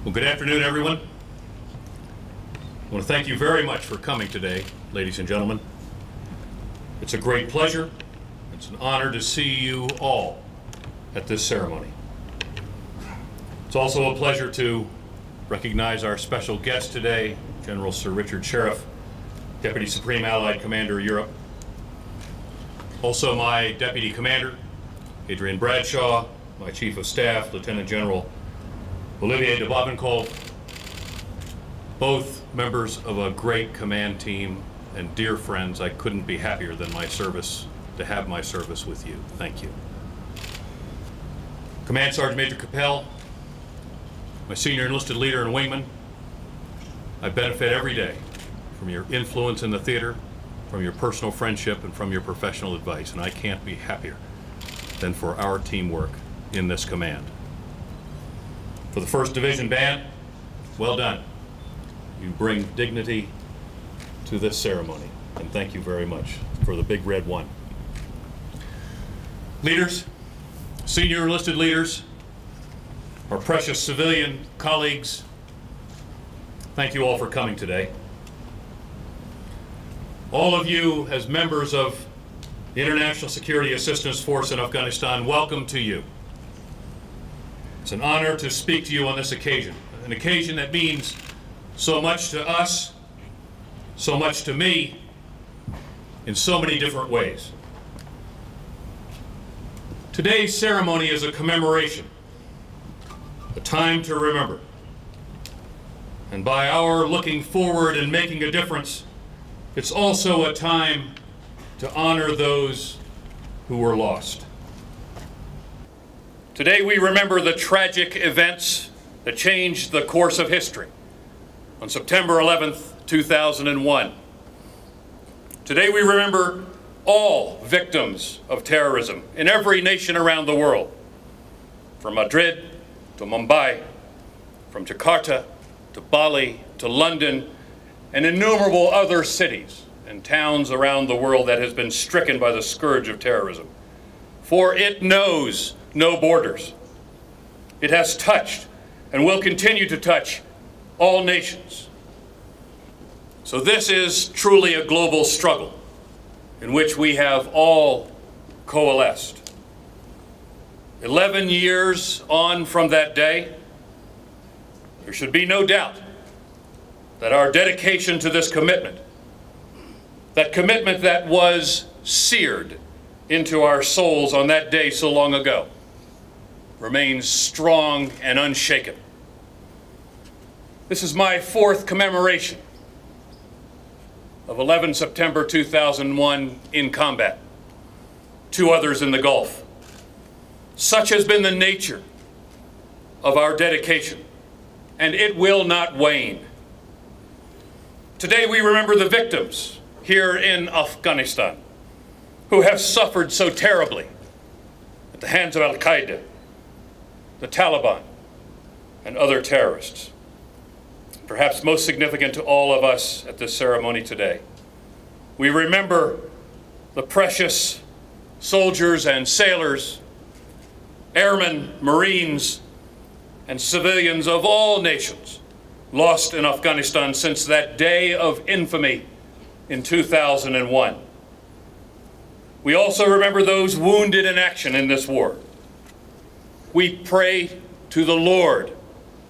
Well, good afternoon, everyone. I want to thank you very much for coming today, ladies and gentlemen. It's a great pleasure. It's an honor to see you all at this ceremony. It's also a pleasure to recognize our special guest today, General Sir Richard Sheriff, Deputy Supreme Allied Commander Europe. Also my Deputy Commander, Adrian Bradshaw, my Chief of Staff, Lieutenant General Olivier de Bovenkold, both members of a great command team and dear friends. I couldn't be happier than to have my service with you. Thank you. Command Sergeant Major Capel, my senior enlisted leader and wingman, I benefit every day from your influence in the theater, from your personal friendship, and from your professional advice, and I can't be happier than for our teamwork in this command. For the 1st Division Band, well done. You bring dignity to this ceremony, and thank you very much for the Big Red One. Leaders, senior enlisted leaders, our precious civilian colleagues, thank you all for coming today. All of you, as members of the International Security Assistance Force in Afghanistan, welcome to you. It's an honor to speak to you on this occasion, an occasion that means so much to us, so much to me, in so many different ways. Today's ceremony is a commemoration, a time to remember. And by our looking forward and making a difference, it's also a time to honor those who were lost. Today we remember the tragic events that changed the course of history on September 11th, 2001. Today we remember all victims of terrorism in every nation around the world, from Madrid to Mumbai, from Jakarta to Bali to London, and innumerable other cities and towns around the world that has been stricken by the scourge of terrorism. For it knows no borders. It has touched and will continue to touch all nations. So this is truly a global struggle in which we have all coalesced. 11 years on from that day, there should be no doubt that our dedication to this commitment, that commitment that was seared into our souls on that day so long ago, remains strong and unshaken. This is my 4th commemoration of 11 September 2001 in combat, 2 others in the Gulf. Such has been the nature of our dedication, and it will not wane. Today we remember the victims here in Afghanistan who have suffered so terribly at the hands of Al-Qaeda, the Taliban, and other terrorists. Perhaps most significant to all of us at this ceremony today, we remember the precious soldiers and sailors, airmen, Marines, and civilians of all nations lost in Afghanistan since that day of infamy in 2001. We also remember those wounded in action in this war. We pray to the Lord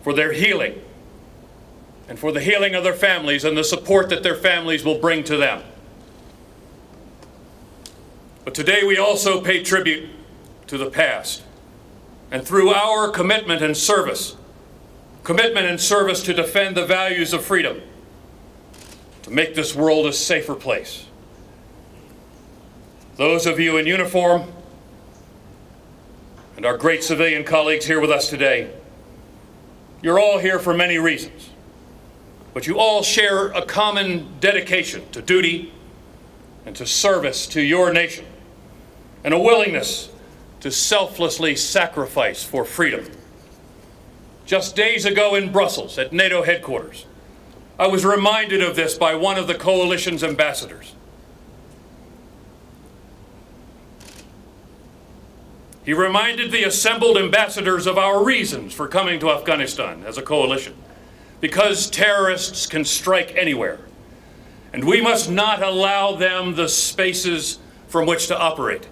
for their healing and for the healing of their families and the support that their families will bring to them. But today we also pay tribute to the past, and through our commitment and service to defend the values of freedom, to make this world a safer place. Those of you in uniform and our great civilian colleagues here with us today, you're all here for many reasons, but you all share a common dedication to duty and to service to your nation, and a willingness to selflessly sacrifice for freedom. Just days ago in Brussels at NATO headquarters, I was reminded of this by one of the coalition's ambassadors. He reminded the assembled ambassadors of our reasons for coming to Afghanistan as a coalition, because terrorists can strike anywhere, and we must not allow them the spaces from which to operate.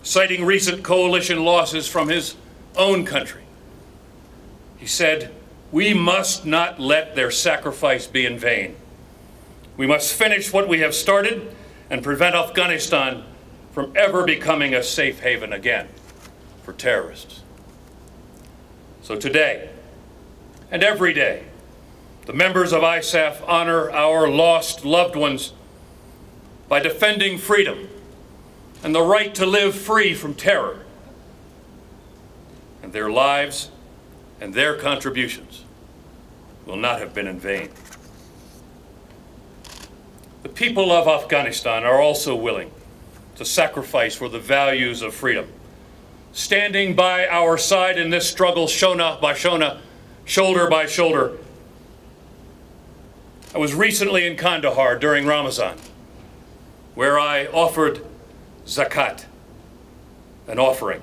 Citing recent coalition losses from his own country, he said, "We must not let their sacrifice be in vain. We must finish what we have started and prevent Afghanistan from ever becoming a safe haven again for terrorists." So today, and every day, the members of ISAF honor our lost loved ones by defending freedom and the right to live free from terror. And their lives and their contributions will not have been in vain. The people of Afghanistan are also willing to sacrifice for the values of freedom, standing by our side in this struggle, shona by shona, shoulder by shoulder. I was recently in Kandahar during Ramadan, where I offered zakat, an offering,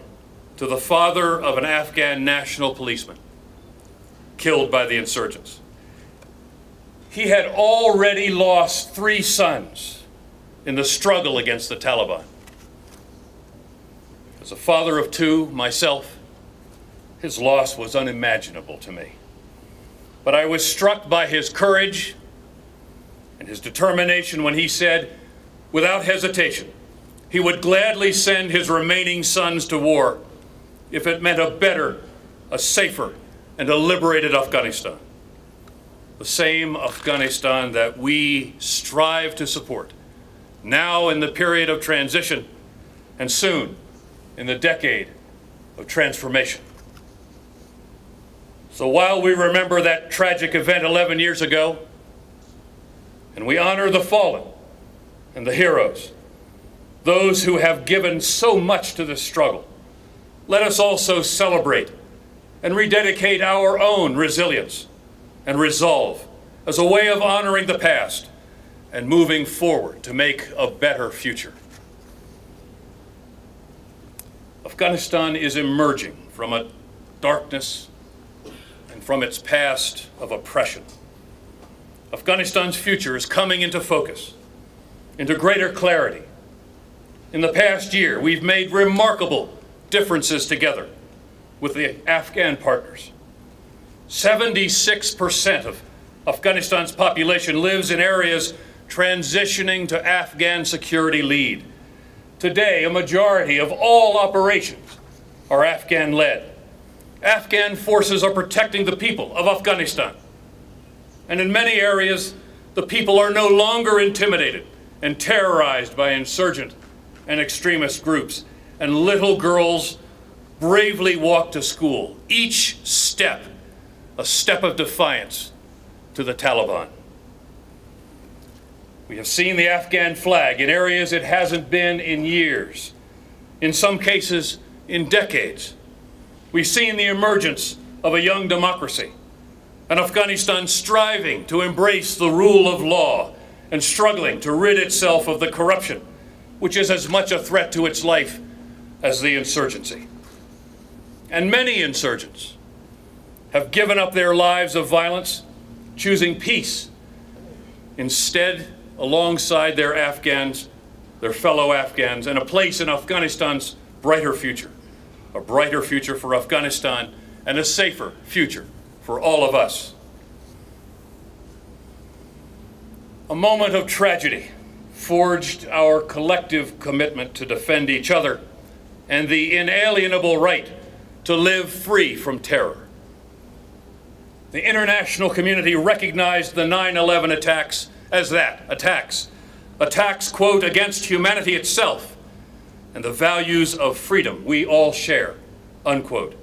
to the father of an Afghan national policeman killed by the insurgents. He had already lost 3 sons in the struggle against the Taliban. As a father of 2 myself, his loss was unimaginable to me. But I was struck by his courage and his determination when he said, without hesitation, he would gladly send his remaining sons to war if it meant a better, a safer, and a liberated Afghanistan. The same Afghanistan that we strive to support, now in the period of transition, and soon in the decade of transformation. So while we remember that tragic event 11 years ago, and we honor the fallen and the heroes, those who have given so much to this struggle, let us also celebrate and rededicate our own resilience and resolve as a way of honoring the past and moving forward to make a better future. Afghanistan is emerging from a darkness and from its past of oppression. Afghanistan's future is coming into focus, into greater clarity. In the past year, we've made remarkable differences together with the Afghan partners. 76% of Afghanistan's population lives in areas transitioning to Afghan security lead. Today, a majority of all operations are Afghan-led. Afghan forces are protecting the people of Afghanistan. And in many areas, the people are no longer intimidated and terrorized by insurgent and extremist groups. And little girls bravely walk to school, each step a step of defiance to the Taliban. We have seen the Afghan flag in areas it hasn't been in years, in some cases in decades. We've seen the emergence of a young democracy, an Afghanistan striving to embrace the rule of law and struggling to rid itself of the corruption, which is as much a threat to its life as the insurgency. And many insurgents have given up their lives of violence, choosing peace instead, alongside their Afghans, their fellow Afghans, and a place in Afghanistan's brighter future, a brighter future for Afghanistan and a safer future for all of us. A moment of tragedy forged our collective commitment to defend each other and the inalienable right to live free from terror. The international community recognized the 9/11 attacks as that, attacks, quote, against humanity itself and the values of freedom we all share, unquote,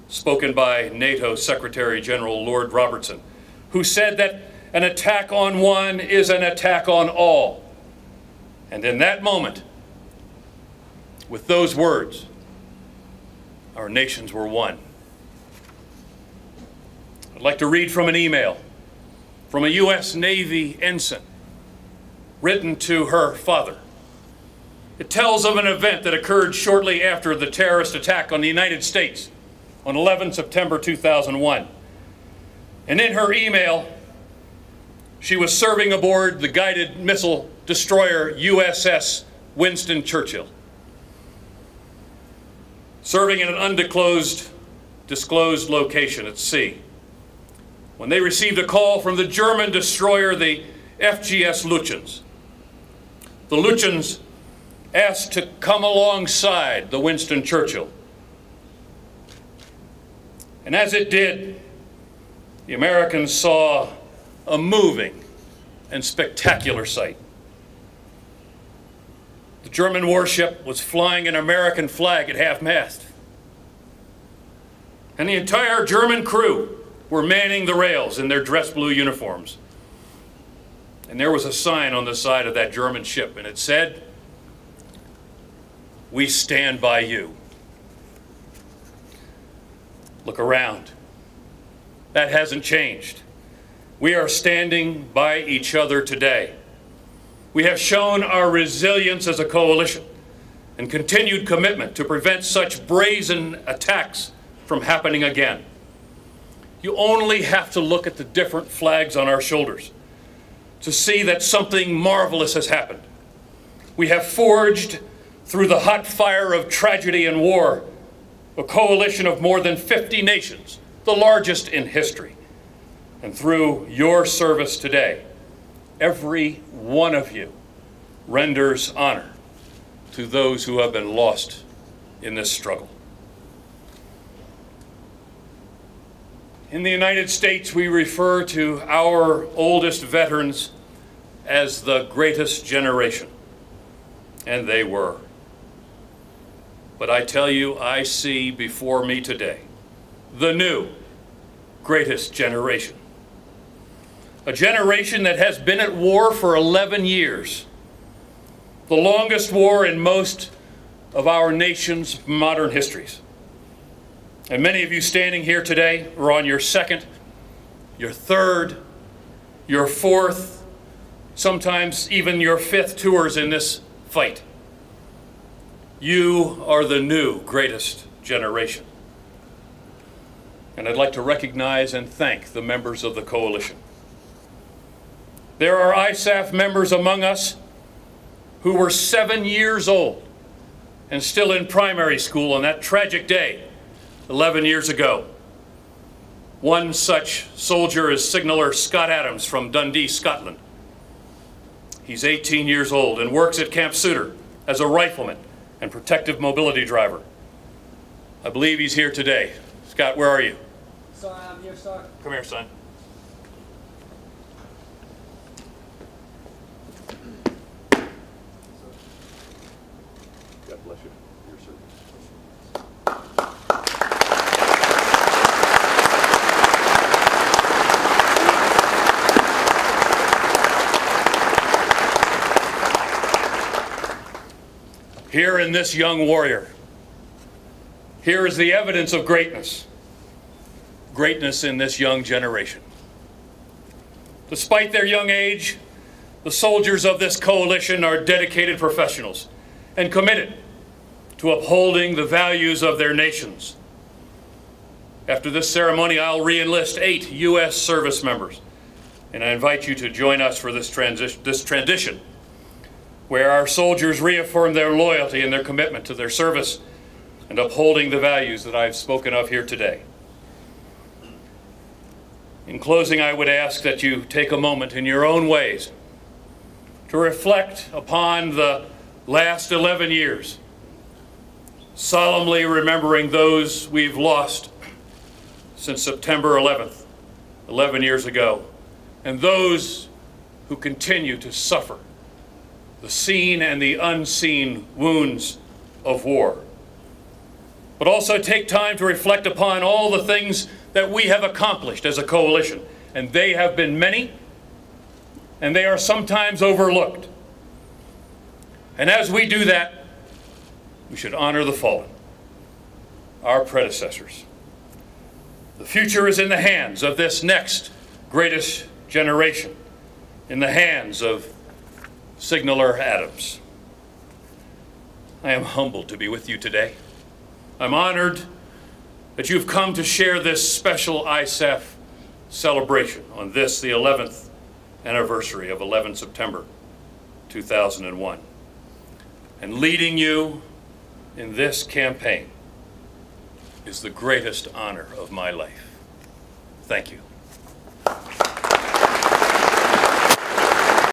spoken by NATO Secretary General Lord Robertson, who said that an attack on one is an attack on all. And in that moment, with those words, our nations were one. I'd like to read from an email from a U.S. Navy ensign written to her father It tells of an event that occurred shortly after the terrorist attack on the United States on 11 September 2001. And in her email, she was serving aboard the guided missile destroyer USS Winston Churchill, serving in an undisclosed location at sea, when they received a call from the German destroyer, the FGS Lutyens. The Lutyens asked to come alongside the Winston Churchill. And as it did, the Americans saw a moving and spectacular sight. The German warship was flying an American flag at half-mast, and the entire German crew were manning the rails in their dress blue uniforms. And there was a sign on the side of that German ship, and it said, "We stand by you." Look around. That hasn't changed. We are standing by each other today. We have shown our resilience as a coalition and continued commitment to prevent such brazen attacks from happening again. You only have to look at the different flags on our shoulders to see that something marvelous has happened. We have forged, through the hot fire of tragedy and war, a coalition of more than 50 nations, the largest in history. And through your service today, every one of you renders honor to those who have been lost in this struggle. In the United States, we refer to our oldest veterans as the greatest generation, and they were. But I tell you, I see before me today the new greatest generation. A generation that has been at war for 11 years, the longest war in most of our nation's modern histories. And many of you standing here today are on your second, your third, your fourth, sometimes even your fifth tours in this fight. You are the new greatest generation. And I'd like to recognize and thank the members of the coalition. There are ISAF members among us who were 7 years old and still in primary school on that tragic day 11 years ago. One such soldier is Signaller Scott Adams from Dundee, Scotland. He's 18 years old and works at Camp Sutter as a rifleman and protective mobility driver. I believe he's here today. Scott, where are you? Sorry, I'm here, sir. Come here, son. God bless you. Your service. Here in this young warrior, here is the evidence of greatness. Greatness in this young generation. Despite their young age, the soldiers of this coalition are dedicated professionals and committed to upholding the values of their nations. After this ceremony, I'll re-enlist 8 U.S. service members, and I invite you to join us for this transition, where our soldiers reaffirm their loyalty and their commitment to their service and upholding the values that I've spoken of here today. In closing, I would ask that you take a moment in your own ways to reflect upon the last 11 years, solemnly remembering those we've lost since September 11th, 11 years ago, and those who continue to suffer the seen and the unseen wounds of war. But also take time to reflect upon all the things that we have accomplished as a coalition, and they have been many, and they are sometimes overlooked. And as we do that, we should honor the fallen, our predecessors. The future is in the hands of this next greatest generation, in the hands of Signaller Adams. I am humbled to be with you today. I'm honored that you've come to share this special ISAF celebration on this, the 11th anniversary of 11 September 2001. And leading you in this campaign is the greatest honor of my life. Thank you.